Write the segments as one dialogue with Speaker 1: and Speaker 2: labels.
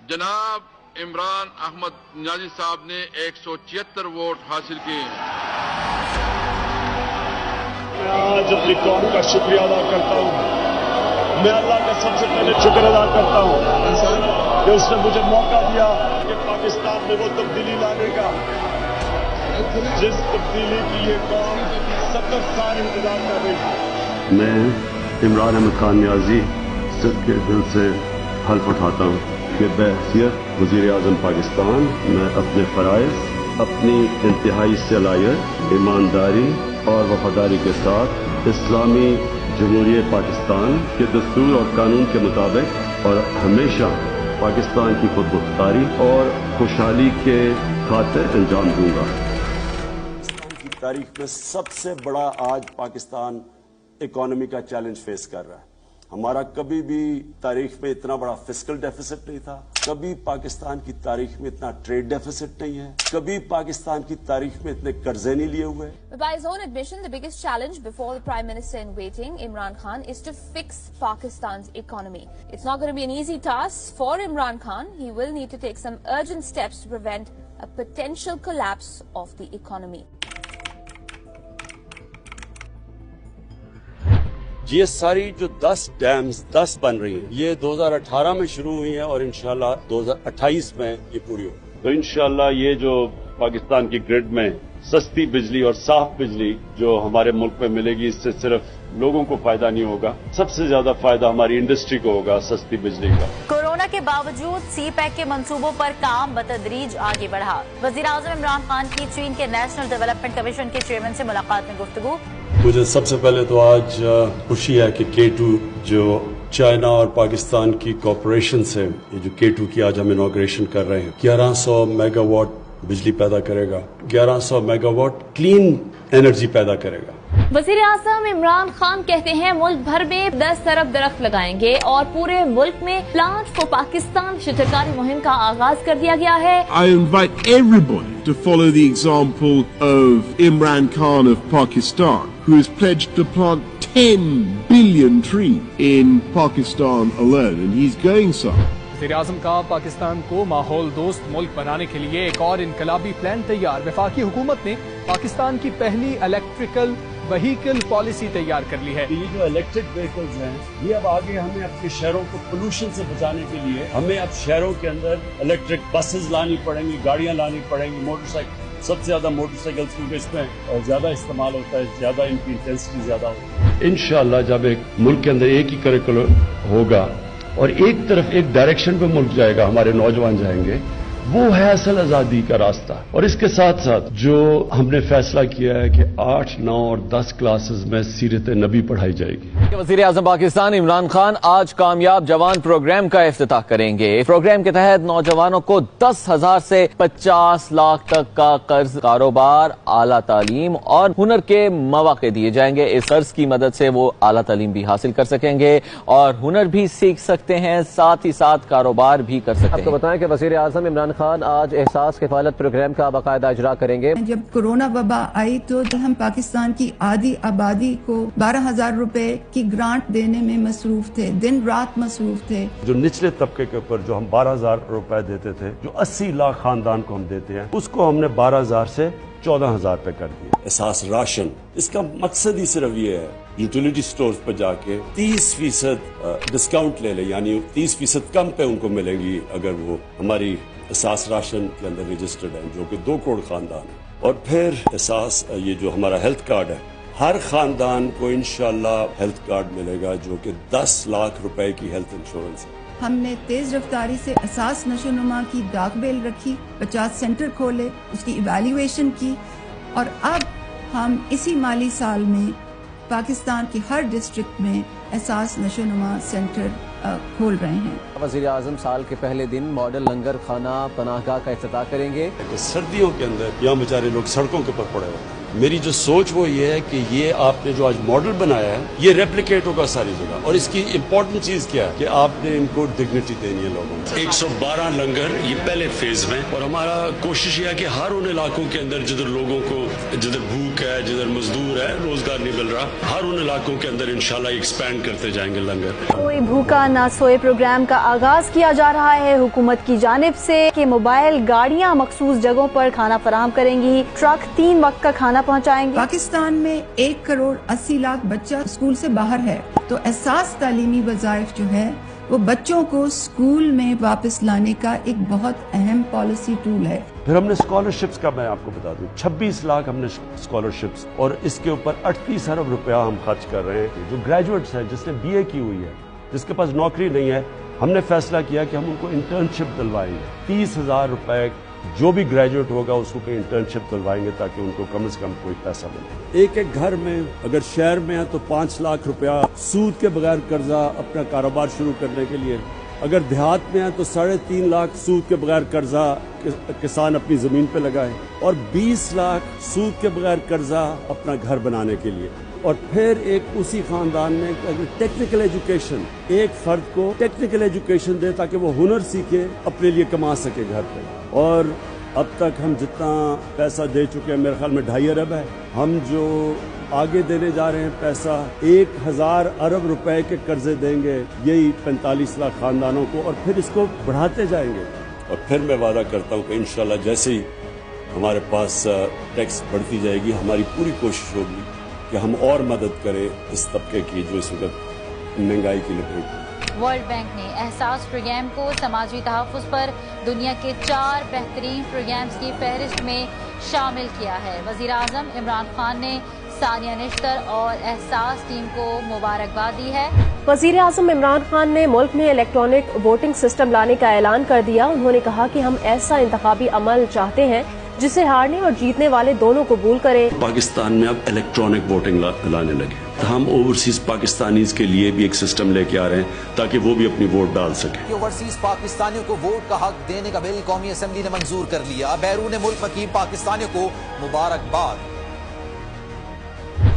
Speaker 1: जनाब इमरान अहमद नियाजी साहब ने 176 वोट हासिल किए।
Speaker 2: मैं आज अपनी कौम का शुक्रिया अदा करता हूँ। मैं अल्लाह का सबसे पहले शुक्र अदा करता हूँ कि उसने मुझे मौका दिया कि पाकिस्तान में वो तब्दीली लाने का, जिस तब्दीली की ये कौम 70 साल इंतजार कर रही थी।
Speaker 3: मैं इमरान अहमद खान नियाजी सच्चे दिल से हल्फ उठाता हूँ कि बहैसियत वज़ीर आज़म पाकिस्तान मैं अपने फ़राइज़, अपनी इंतहाई सलाहियत, ईमानदारी और वफादारी के साथ इस्लामी जमहूरियत पाकिस्तान के दस्तूर और कानून के मुताबिक और हमेशा पाकिस्तान की खुदमुख्तारी और खुशहाली के खातिर अंजाम दूंगा।
Speaker 4: पाकिस्तान की तारीख में सबसे बड़ा आज पाकिस्तान इकोनॉमी का चैलेंज फेस कर रहा है। हमारा कभी भी तारीख में इतना बड़ा फिस्कल डेफिसिट नहीं था, कभी पाकिस्तान की तारीख में इतना ट्रेड डेफिसिट नहीं है, कभी पाकिस्तान की तारीख में इतने कर्जे नहीं लिए हुए।
Speaker 5: By his own admission, the biggest challenge before the Prime Minister in waiting, Imran Khan, is to fix Pakistan's economy. It's not going to be an easy task for Imran Khan. He will need to take some urgent steps to prevent a potential collapse of the economy.
Speaker 4: ये सारी जो 10 dams 10 बन रही हैं, ये 2018 में शुरू हुई हैं और इंशाल्लाह 2028 में ये पूरी हो। तो इंशाल्लाह ये जो पाकिस्तान की ग्रिड में सस्ती बिजली और साफ बिजली जो हमारे मुल्क में मिलेगी, इससे सिर्फ लोगों को फायदा नहीं होगा, सबसे ज्यादा फायदा हमारी इंडस्ट्री को होगा सस्ती बिजली का।
Speaker 6: कोरोना के बावजूद सी पैक के मंसूबों पर काम बतदरीज आगे बढ़ा। वजीर आज़म इमरान खान की चीन के नेशनल डेवलपमेंट कमीशन के चेयरमैन से मुलाकात में गुफ्तगू।
Speaker 4: मुझे सबसे पहले तो आज खुशी है कि K2 जो चाइना और पाकिस्तान की कॉरपोरेशन से ये जो K2 की आज हम इनॉग्रेशन कर रहे हैं, 1100 मेगावाट बिजली पैदा करेगा, 1100 मेगावाट क्लीन एनर्जी पैदा करेगा।
Speaker 5: वज़ीर आज़म इमरान खान कहते हैं मुल्क भर में 10 अरब दरख्त लगाएंगे और पूरे मुल्क में प्लांट फॉर पाकिस्तान शिजरकारी मुहिम का आगाज कर दिया गया है।
Speaker 7: I invite everybody to follow the example of Imran Khan of Pakistan, who has pledged to plant 10 billion trees in Pakistan alone, and he's going some.
Speaker 8: वज़ीर आज़म का पाकिस्तान को माहौल दोस्त मुल्क बनाने के लिए एक और इनकलाबी प्लान तैयार। वफाकी हुकूमत ने पाकिस्तान की पहली इलेक्ट्रिकल व्हीकल पॉलिसी तैयार कर ली है।
Speaker 4: ये जो इलेक्ट्रिक व्हीकल्स हैं, ये अब आगे हमें अपने शहरों को पोल्यूशन से बचाने के लिए हमें अब शहरों के अंदर इलेक्ट्रिक बसेस लानी पड़ेंगी, गाड़ियां लानी पड़ेंगी, मोटरसाइकिल, सबसे ज्यादा मोटरसाइकिल्स क्योंकि इसमें ज्यादा इस्तेमाल होता है, ज्यादा इनकी इंटेंसिटी ज्यादा होती है। इंशाल्लाह जब एक मुल्क के अंदर एक ही करिकुलम होगा और एक तरफ एक डायरेक्शन पे मुल्क जाएगा, हमारे नौजवान जाएंगे, वो है असल आजादी का रास्ता। और इसके साथ साथ जो हमने फैसला किया है कि 8, 9 और 10 क्लासेस में सीरत नबी पढ़ाई जाएगी।
Speaker 9: वज़ीर आज़म पाकिस्तान इमरान खान आज कामयाब जवान प्रोग्राम का इफ्तिताह करेंगे। प्रोग्राम के तहत नौजवानों को 10,000 से 50 लाख तक का कर्ज, कारोबार, आला तालीम और हुनर के मौके दिए जाएंगे। इस कर्ज की मदद से वो आला तालीम भी हासिल कर सकेंगे और हुनर भी सीख सकते हैं, साथ ही साथ कारोबार भी कर सकते हैं। आपको बताएं कि वज़ीर आज़म इमरान खान आज एहसास किफालत प्रोग्राम का बाकायदा इजरा करेंगे।
Speaker 10: जब कोरोना वबा आई तो हम पाकिस्तान की आधी आबादी को 12,000 रुपए की ग्रांट देने में मसरूफ थे, दिन रात मसरूफ थे।
Speaker 4: जो निचले तबके के ऊपर जो हम 12,000 रुपए देते थे, जो 80 लाख खानदान को हम देते हैं, उसको हमने 12,000 से 14,000 पे कर दिया। एहसास राशन, इसका मकसद ही सिर्फ ये है यूटिलिटी स्टोर्स पर जाके 30% डिस्काउंट ले ले, यानी 30% कम पे उनको मिलेगी अगर वो हमारी एहसास राशन के अंदर रजिस्टर्ड है, जो कि 2 करोड़ खानदान है। और फिर एहसास ये जो हमारा हेल्थ कार्ड है, हर खानदान को इंशाल्लाह हेल्थ कार्ड मिलेगा जो कि 10 लाख रुपए की हेल्थ इंश्योरेंस है।
Speaker 10: हमने तेज रफ्तारी से एहसास नशोनुमा की दागबेल रखी, 50 सेंटर खोले, उसकी इवैल्यूएशन की और अब हम इसी माली साल में पाकिस्तान की हर डिस्ट्रिक्ट में एहसास नशोनुमा सेंटर खोल रहे हैं।
Speaker 9: वज़ीर आज़म साल के पहले दिन मॉडल लंगर खाना पनाहगाह का इफ्तिताह करेंगे।
Speaker 4: सर्दियों के अंदर यहाँ बेचारे लोग सड़कों के ऊपर पड़े होते हैं।
Speaker 3: मेरी जो सोच वो ये है कि ये आपने जो आज मॉडल बनाया है ये रेप्लिकेट होगा सारी जगह, और इसकी इम्पोर्टेंट चीज क्या है कि आपने इनको डिग्निटी देनी है लोगों को। 112 लंगर ये पहले फेज में, और हमारा कोशिश ये है कि हर उन इलाकों के अंदर जिधर लोगों को, जिधर भूख है, जिधर मजदूर है, रोजगार नहीं मिल रहा, हर उन इलाकों के अंदर इंशाल्लाह एक्सपैंड करते जाएंगे लंगर।
Speaker 11: कोई भूखा ना सोए प्रोग्राम का आगाज किया जा रहा है हुकूमत की जानिब से कि मोबाइल गाड़ियां मखसूस जगहों पर खाना फराहम करेंगी, ट्रक 3 वक्त का खाना पहुंचाएंगे।
Speaker 10: पाकिस्तान में 1 करोड़ 80 लाख बच्चा स्कूल से बाहर है, तो एहसास तालीमी वज़ाइफ जो है वो बच्चों को स्कूल में वापस लाने का एक बहुत अहम पॉलिसी टूल है।
Speaker 3: फिर हमने स्कॉलरशिप्स का, मैं आपको बता दूं, 26 लाख हमने स्कॉलरशिप्स, और इसके ऊपर 38 अरब रुपया हम खर्च कर रहे हैं। जो ग्रेजुएट्स हैं, जिसने BA की हुई है, जिसके पास नौकरी नहीं है, हमने फैसला किया कि हम उनको इंटर्नशिप दिलवाएंगे। 30,000 रुपए जो भी ग्रेजुएट होगा उसको कहीं इंटर्नशिप दिलवाएंगे ताकि उनको कम से कम कोई पैसा मिले।
Speaker 4: एक एक घर में अगर शहर में है तो 5 लाख रुपया सूद के बगैर कर्जा अपना कारोबार शुरू करने के लिए, अगर देहात में है तो 3.5 लाख सूद के बगैर कर्जा किसान अपनी जमीन पे लगाए, और 20 लाख सूद के बगैर कर्जा अपना घर बनाने के लिए। और फिर एक उसी खानदान में टेक्निकल एजुकेशन, एक फर्द को टेक्निकल एजुकेशन दे ताकि वो हुनर सीखे, अपने लिए कमा सके घर पे। और अब तक हम जितना पैसा दे चुके हैं, मेरे ख्याल में 2.5 अरब है। हम जो आगे देने जा रहे हैं पैसा, 1000 अरब रुपए के कर्जे देंगे यही 45 लाख खानदानों को, और फिर इसको बढ़ाते जाएंगे। और फिर मैं वादा करता हूँ कि इंशाल्लाह जैसे ही हमारे पास टैक्स बढ़ती जाएगी, हमारी पूरी कोशिश होगी कि हम और मदद करें इस तबके की जो इस वक्त महंगाई की लपेट।
Speaker 6: वर्ल्ड बैंक ने एहसास प्रोग्राम को समाजी तहफ़्फ़ुज़ पर दुनिया के 4 बेहतरीन प्रोग्राम्स की फहरिस्त में शामिल किया है। वज़ीर आज़म इमरान खान ने सानिया निश्तर और एहसास टीम को मुबारकबाद दी है।
Speaker 11: वज़ीर आज़म इमरान खान ने मुल्क में इलेक्ट्रॉनिक वोटिंग सिस्टम लाने का ऐलान कर दिया। उन्होंने कहा कि हम ऐसा इंतखाबी अमल चाहते हैं जिसे हारने और जीतने वाले दोनों कबूल करें।
Speaker 3: पाकिस्तान में अब इलेक्ट्रॉनिक वोटिंग लाने लगे, तो हम ओवरसीज पाकिस्तानीज के लिए भी एक सिस्टम लेके आ रहे हैं ताकि वो भी अपनी वोट डाल सके।
Speaker 12: ओवरसीज पाकिस्तानियों को वोट का हक देने का बिल कौमी असेंबली ने मंजूर कर लिया। बैरून मुल्क मुकीम पाकिस्तानियों को मुबारकबाद।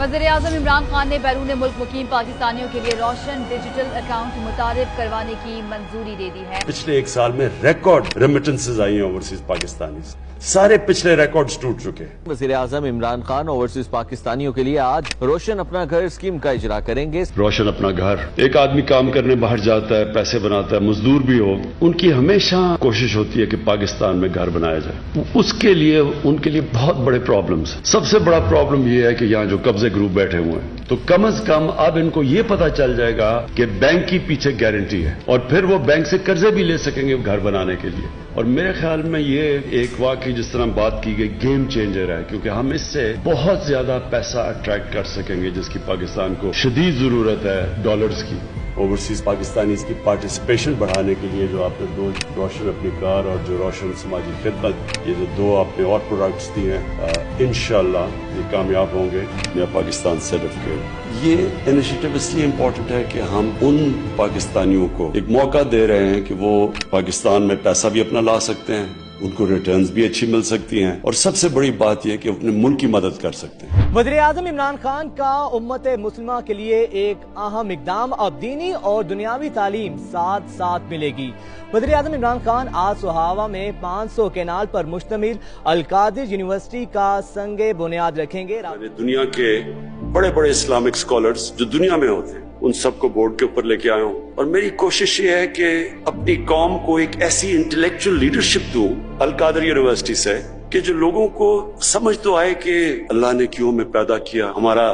Speaker 11: वज़ीर आज़म इमरान खान ने बैरून मुल्क मुकीम पाकिस्तानियों के लिए रोशन डिजिटल अकाउंट मुतारिफ करवाने की मंजूरी दे दी है।
Speaker 3: पिछले 1 साल में रिकॉर्ड रेमिटेंसेज आई हैं ओवरसीज पाकिस्तानी, सारे पिछले रिकॉर्ड्स टूट चुके हैं।
Speaker 9: वज़ीर आज़म इमरान खान ओवरसीज पाकिस्तानियों के लिए आज रोशन अपना घर स्कीम का इजरा करेंगे।
Speaker 3: रोशन अपना घर, एक आदमी काम करने बाहर जाता है, पैसे बनाता है, मजदूर भी हो, उनकी हमेशा कोशिश होती है कि पाकिस्तान में घर बनाया जाए। उसके लिए उनके लिए बहुत बड़े प्रॉब्लम्स हैं। सबसे बड़ा प्रॉब्लम यह है कि यहाँ जो कब्जे ग्रुप बैठे हुए हैं, तो कम से कम अब इनको ये पता चल जाएगा कि बैंक की पीछे गारंटी है, और फिर वो बैंक से कर्जे भी ले सकेंगे घर बनाने के लिए। और मेरे ख्याल में ये एक वाकई जिस तरह बात की गई गेम चेंजर है, क्योंकि हम इससे बहुत ज्यादा पैसा अट्रैक्ट कर सकेंगे जिसकी पाकिस्तान को शदीद जरूरत है, डॉलर्स की। ओवरसीज पाकिस्तानी की पार्टिसिपेशन बढ़ाने के लिए जो आपने 2 रोशन अपनी कार और जो रोशन समाजी खिदमत, ये जो 2 आपने और प्रोडक्ट्स दिए हैं, इंशाल्लाह ये कामयाब होंगे। नया पाकिस्तान सर्टिफिकेट, ये इनिशिएटिव इसलिए इम्पोर्टेंट है कि हम उन पाकिस्तानियों को एक मौका दे रहे हैं कि वो पाकिस्तान में पैसा भी अपना ला सकते हैं, उनको रिटर्न्स भी अच्छी मिल सकती हैं, और सबसे बड़ी बात यह कि अपने मुल्क की मदद कर सकते हैं।
Speaker 8: वज़ीर आज़म इमरान खान का उम्मत मुस्लिमा के लिए एक अहम इक़दाम, अब दीनी और दुनियावी तालीम साथ साथ मिलेगी। वज़ीर आज़म इमरान खान आज सुहावा में 500 केनाल पर मुश्तमिल अल-कादिर यूनिवर्सिटी का संगे बुनियाद रखेंगे।
Speaker 3: दुनिया के बड़े बड़े इस्लामिक स्कॉलर्स जो दुनिया में होते हैं उन सबको बोर्ड के ऊपर लेके आया हूँ, और मेरी कोशिश ये है कि अपनी कौम को एक ऐसी इंटेलेक्चुअल लीडरशिप दूं अल-कादिर यूनिवर्सिटी से कि जो लोगों को समझ तो आए कि अल्लाह ने क्यों हमें पैदा किया, हमारा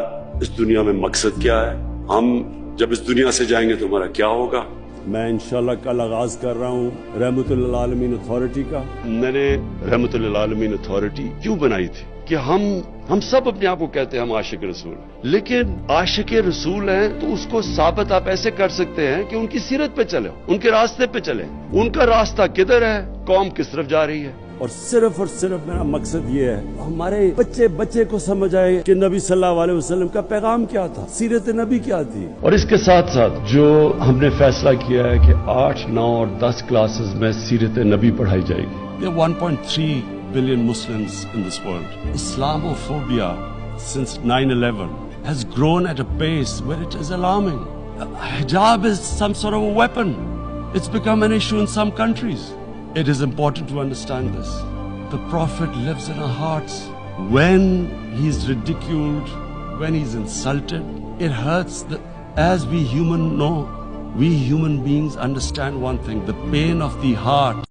Speaker 3: इस दुनिया में मकसद क्या है, हम जब इस दुनिया से जाएंगे तो हमारा क्या होगा।
Speaker 4: मैं इंशाल्लाह कल आगाज कर रहा हूँ रहमतुल आलमीन अथॉरिटी का।
Speaker 3: मैंने रहमतुल आलमीन अथॉरिटी क्यों बनाई थी कि हम सब अपने आप को कहते हैं हम आशिक रसूल, लेकिन आशिक रसूल हैं तो उसको साबित आप ऐसे कर सकते हैं कि उनकी सीरत पे चले, उनके रास्ते पे चले। उनका रास्ता किधर है, कौम किस तरफ जा रही है,
Speaker 4: और सिर्फ मेरा मकसद ये है हमारे बच्चे को समझ आए कि नबी सल्लल्लाहु अलैहि वसल्लम का पैगाम क्या था, सीरत नबी क्या थी।
Speaker 3: और इसके साथ साथ जो हमने फैसला किया है कि 8, 9 और 10 क्लासेस में सीरत नबी पढ़ाई जाएगी।
Speaker 4: 1.3
Speaker 3: billion Muslims in this world. Islamophobia since 9/11 has grown at a pace where it is alarming. Hijab is some sort of a weapon. It's become an issue in some countries. It is important to understand this. The Prophet lives in our hearts. When he's ridiculed, when he's insulted, it hurts. As we human beings understand one thing, the pain of the heart